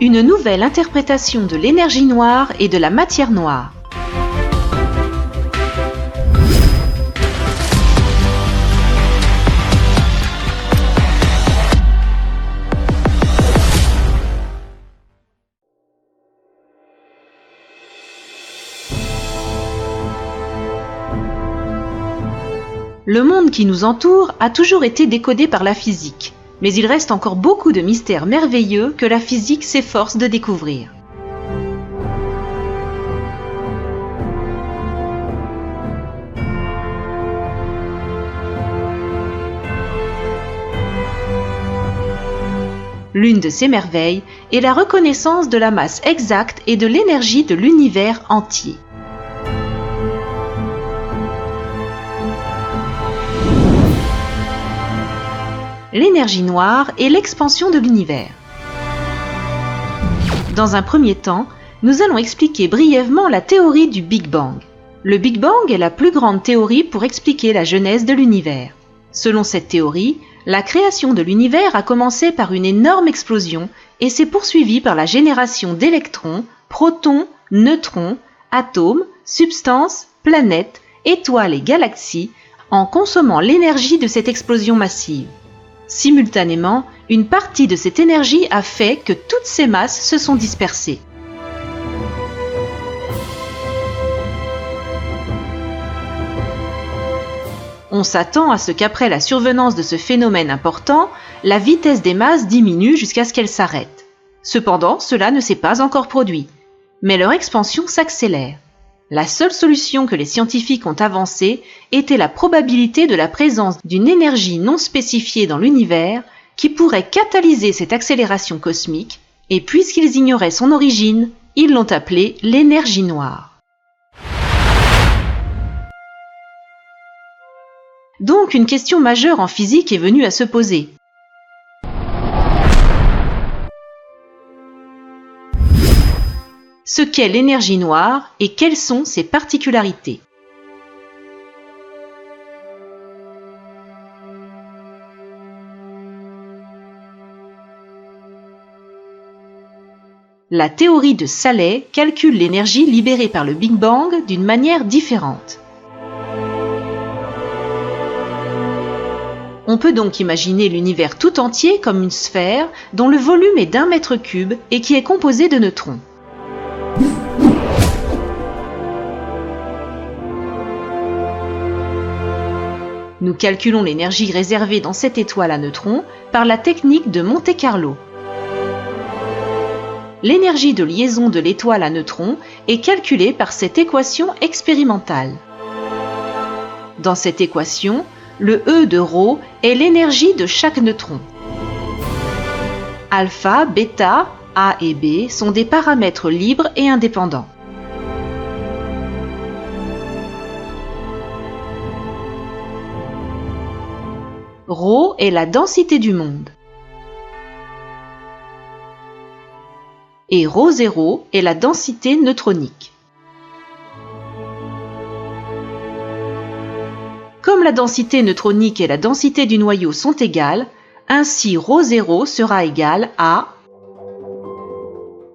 Une nouvelle interprétation de l'énergie noire et de la matière noire. Le monde qui nous entoure a toujours été décodé par la physique, mais il reste encore beaucoup de mystères merveilleux que la physique s'efforce de découvrir. L'une de ces merveilles est la reconnaissance de la masse exacte et de l'énergie de l'univers entier. L'énergie noire est l'expansion de l'univers. Dans un premier temps, nous allons expliquer brièvement la théorie du Big Bang. Le Big Bang est la plus grande théorie pour expliquer la genèse de l'univers. Selon cette théorie, la création de l'univers a commencé par une énorme explosion et s'est poursuivie par la génération d'électrons, protons, neutrons, atomes, substances, planètes, étoiles et galaxies en consommant l'énergie de cette explosion massive. Simultanément, une partie de cette énergie a fait que toutes ces masses se sont dispersées. On s'attend à ce qu'après la survenance de ce phénomène important, la vitesse des masses diminue jusqu'à ce qu'elles s'arrêtent. Cependant, cela ne s'est pas encore produit, mais leur expansion s'accélère. La seule solution que les scientifiques ont avancée était la probabilité de la présence d'une énergie non spécifiée dans l'univers qui pourrait catalyser cette accélération cosmique, et puisqu'ils ignoraient son origine, ils l'ont appelée l'énergie noire. Donc une question majeure en physique est venue à se poser. Ce qu'est l'énergie noire et quelles sont ses particularités. La théorie de Saleh calcule l'énergie libérée par le Big Bang d'une manière différente. On peut donc imaginer l'univers tout entier comme une sphère dont le volume est d'1 mètre cube et qui est composé de neutrons. Nous calculons l'énergie réservée dans cette étoile à neutrons par la technique de Monte-Carlo. L'énergie de liaison de l'étoile à neutrons est calculée par cette équation expérimentale. Dans cette équation, le E de ρ est l'énergie de chaque neutron. Alpha, bêta, A et B sont des paramètres libres et indépendants. Ρ est la densité du monde. Et ρ0 est la densité neutronique. Comme la densité neutronique et la densité du noyau sont égales, ainsi ρ0 sera égal à...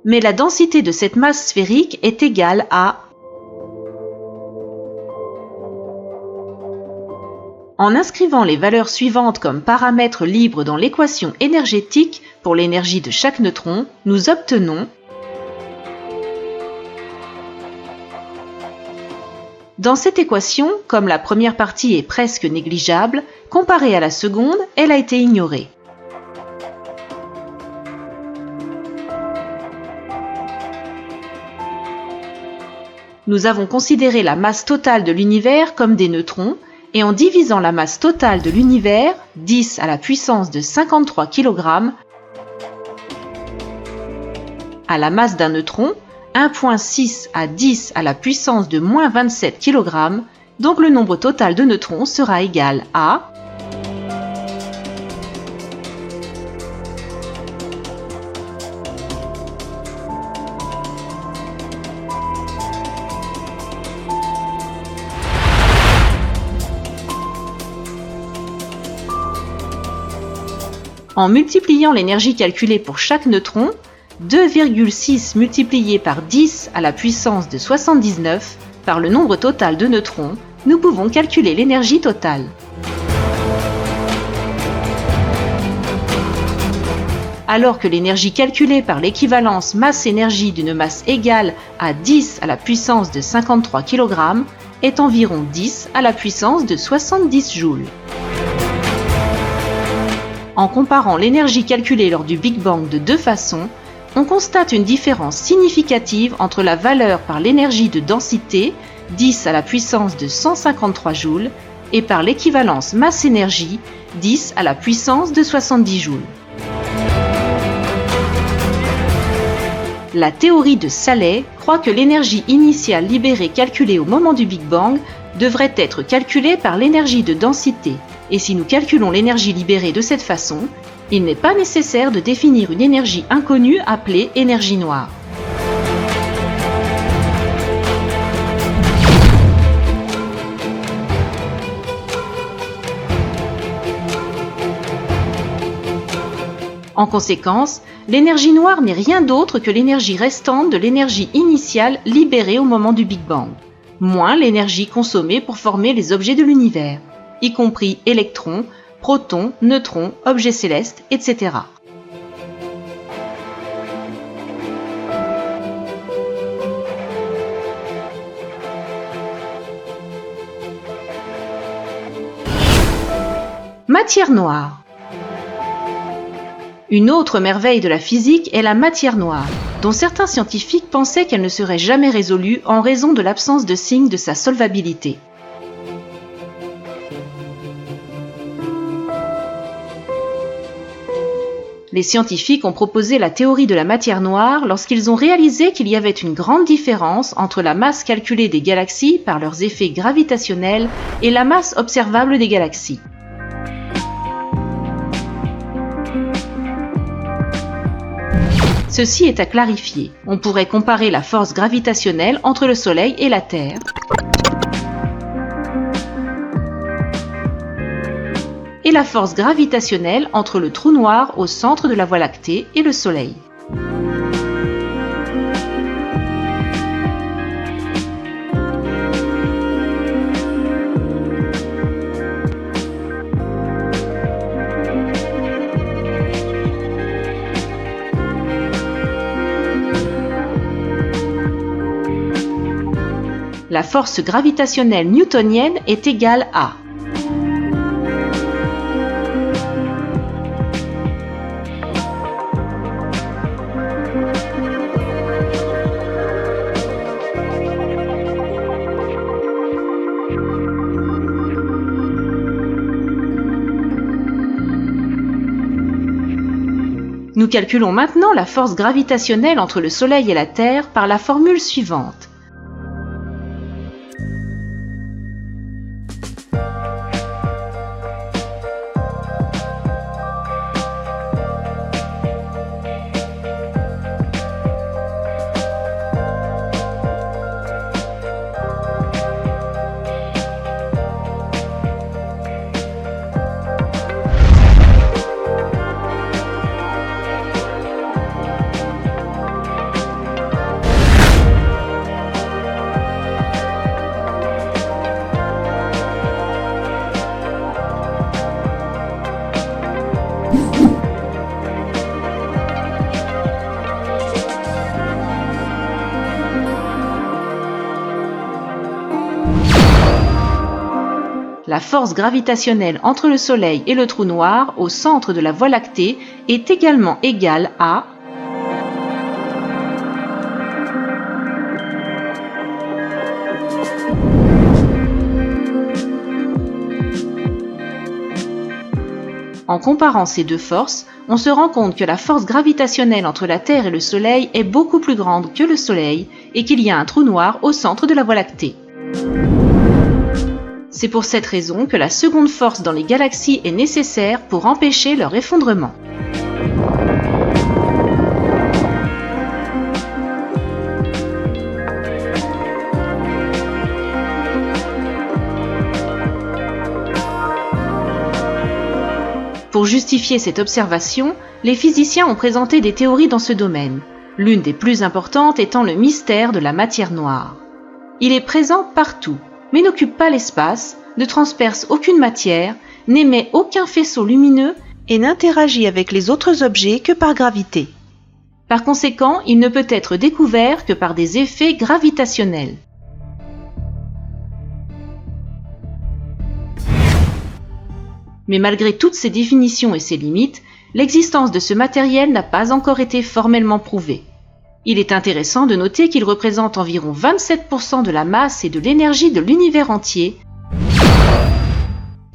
Mais la densité de cette masse sphérique est égale à... En inscrivant les valeurs suivantes comme paramètres libres dans l'équation énergétique pour l'énergie de chaque neutron, nous obtenons... Dans cette équation, comme la première partie est presque négligeable, comparée à la seconde, elle a été ignorée. Nous avons considéré la masse totale de l'univers comme des neutrons, et en divisant la masse totale de l'univers, 10 à la puissance de 53 kg, à la masse d'un neutron, 1,6 à 10 à la puissance de moins 27 kg, donc le nombre total de neutrons sera égal à... En multipliant l'énergie calculée pour chaque neutron, 2,6 multiplié par 10 à la puissance de 79 par le nombre total de neutrons, nous pouvons calculer l'énergie totale. Alors que l'énergie calculée par l'équivalence masse-énergie d'une masse égale à 10 à la puissance de 53 kg est environ 10 à la puissance de 70 joules. En comparant l'énergie calculée lors du Big Bang de deux façons, on constate une différence significative entre la valeur par l'énergie de densité, 10 à la puissance de 153 joules, et par l'équivalence masse-énergie, 10 à la puissance de 70 joules. La théorie de Saleh croit que l'énergie initiale libérée calculée au moment du Big Bang devrait être calculée par l'énergie de densité, et si nous calculons l'énergie libérée de cette façon, il n'est pas nécessaire de définir une énergie inconnue appelée énergie noire. En conséquence, l'énergie noire n'est rien d'autre que l'énergie restante de l'énergie initiale libérée au moment du Big Bang, moins l'énergie consommée pour former les objets de l'univers, y compris électrons, protons, neutrons, objets célestes, etc. Matière noire. Une autre merveille de la physique est la matière noire, dont certains scientifiques pensaient qu'elle ne serait jamais résolue en raison de l'absence de signes de sa solvabilité. Les scientifiques ont proposé la théorie de la matière noire lorsqu'ils ont réalisé qu'il y avait une grande différence entre la masse calculée des galaxies par leurs effets gravitationnels et la masse observable des galaxies. Ceci est à clarifier. On pourrait comparer la force gravitationnelle entre le Soleil et la Terre, et la force gravitationnelle entre le trou noir au centre de la Voie lactée et le Soleil. La force gravitationnelle newtonienne est égale à Nous calculons maintenant la force gravitationnelle entre le Soleil et la Terre par la formule suivante. La force gravitationnelle entre le Soleil et le trou noir au centre de la Voie lactée est également égale à En comparant ces deux forces, on se rend compte que la force gravitationnelle entre la Terre et le Soleil est beaucoup plus grande que le Soleil et qu'il y a un trou noir au centre de la Voie lactée. C'est pour cette raison que la seconde force dans les galaxies est nécessaire pour empêcher leur effondrement. Pour justifier cette observation, les physiciens ont présenté des théories dans ce domaine, l'une des plus importantes étant le mystère de la matière noire. Il est présent partout, mais n'occupe pas l'espace, ne transperce aucune matière, n'émet aucun faisceau lumineux et n'interagit avec les autres objets que par gravité. Par conséquent, il ne peut être découvert que par des effets gravitationnels. Mais malgré toutes ces définitions et ces limites, l'existence de ce matériel n'a pas encore été formellement prouvée. Il est intéressant de noter qu'il représente environ 27% de la masse et de l'énergie de l'univers entier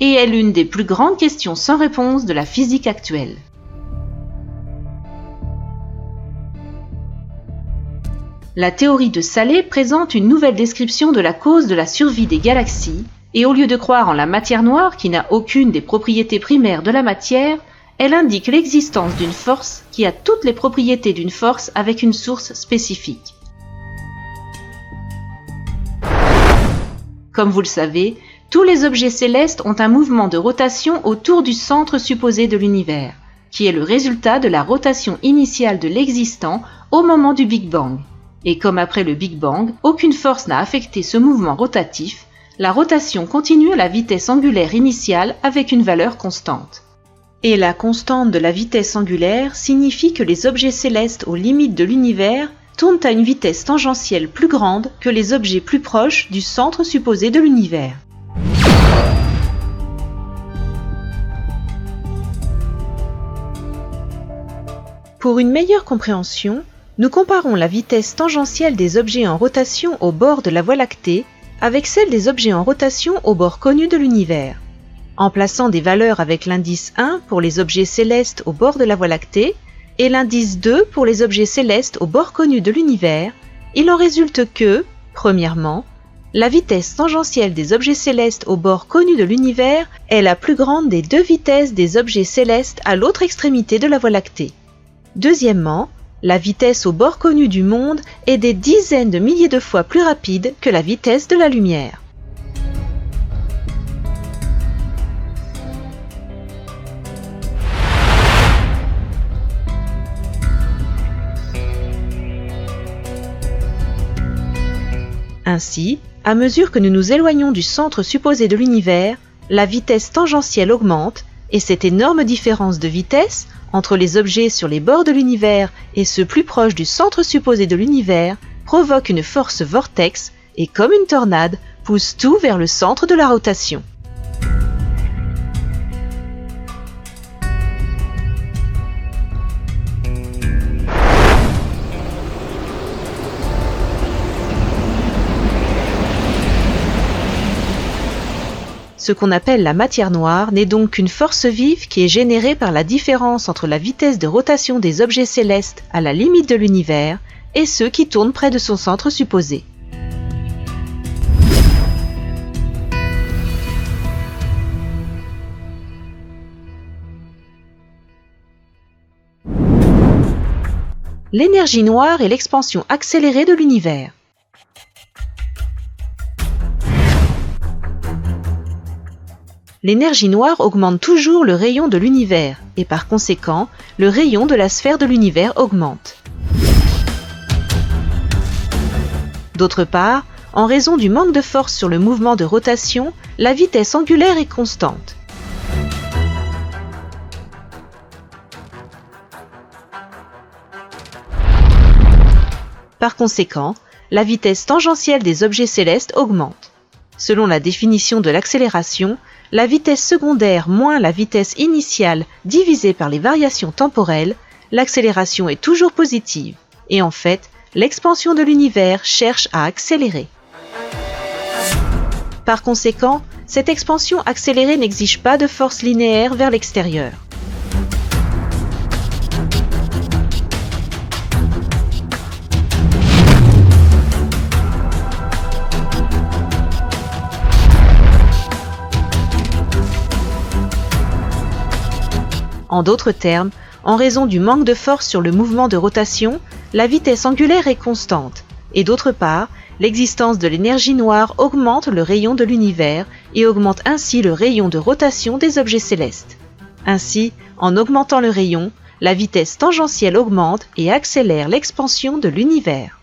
et est l'une des plus grandes questions sans réponse de la physique actuelle. La théorie de Salé présente une nouvelle description de la cause de la survie des galaxies, et au lieu de croire en la matière noire qui n'a aucune des propriétés primaires de la matière, elle indique l'existence d'une force qui a toutes les propriétés d'une force avec une source spécifique. Comme vous le savez, tous les objets célestes ont un mouvement de rotation autour du centre supposé de l'univers, qui est le résultat de la rotation initiale de l'existant au moment du Big Bang. Et comme après le Big Bang, aucune force n'a affecté ce mouvement rotatif, la rotation continue à la vitesse angulaire initiale avec une valeur constante. Et la constante de la vitesse angulaire signifie que les objets célestes aux limites de l'univers tournent à une vitesse tangentielle plus grande que les objets plus proches du centre supposé de l'univers. Pour une meilleure compréhension, nous comparons la vitesse tangentielle des objets en rotation au bord de la Voie lactée avec celle des objets en rotation au bord connu de l'univers. En plaçant des valeurs avec l'indice 1 pour les objets célestes au bord de la Voie lactée et l'indice 2 pour les objets célestes au bord connu de l'univers, il en résulte que, premièrement, la vitesse tangentielle des objets célestes au bord connu de l'univers est la plus grande des deux vitesses des objets célestes à l'autre extrémité de la Voie lactée. Deuxièmement, la vitesse au bord connu du monde est des dizaines de milliers de fois plus rapide que la vitesse de la lumière. Ainsi, à mesure que nous nous éloignons du centre supposé de l'univers, la vitesse tangentielle augmente et cette énorme différence de vitesse entre les objets sur les bords de l'univers et ceux plus proches du centre supposé de l'univers provoque une force vortex et, comme une tornade, pousse tout vers le centre de la rotation. Ce qu'on appelle la matière noire n'est donc qu'une force vive qui est générée par la différence entre la vitesse de rotation des objets célestes à la limite de l'univers et ceux qui tournent près de son centre supposé. L'énergie noire est l'expansion accélérée de l'univers. L'énergie noire augmente toujours le rayon de l'univers et par conséquent, le rayon de la sphère de l'univers augmente. D'autre part, en raison du manque de force sur le mouvement de rotation, la vitesse angulaire est constante. Par conséquent, la vitesse tangentielle des objets célestes augmente. Selon la définition de l'accélération, la vitesse secondaire moins la vitesse initiale divisée par les variations temporelles, l'accélération est toujours positive. Et en fait, l'expansion de l'univers cherche à accélérer. Par conséquent, cette expansion accélérée n'exige pas de force linéaire vers l'extérieur. En d'autres termes, en raison du manque de force sur le mouvement de rotation, la vitesse angulaire est constante, et d'autre part, l'existence de l'énergie noire augmente le rayon de l'univers et augmente ainsi le rayon de rotation des objets célestes. Ainsi, en augmentant le rayon, la vitesse tangentielle augmente et accélère l'expansion de l'univers.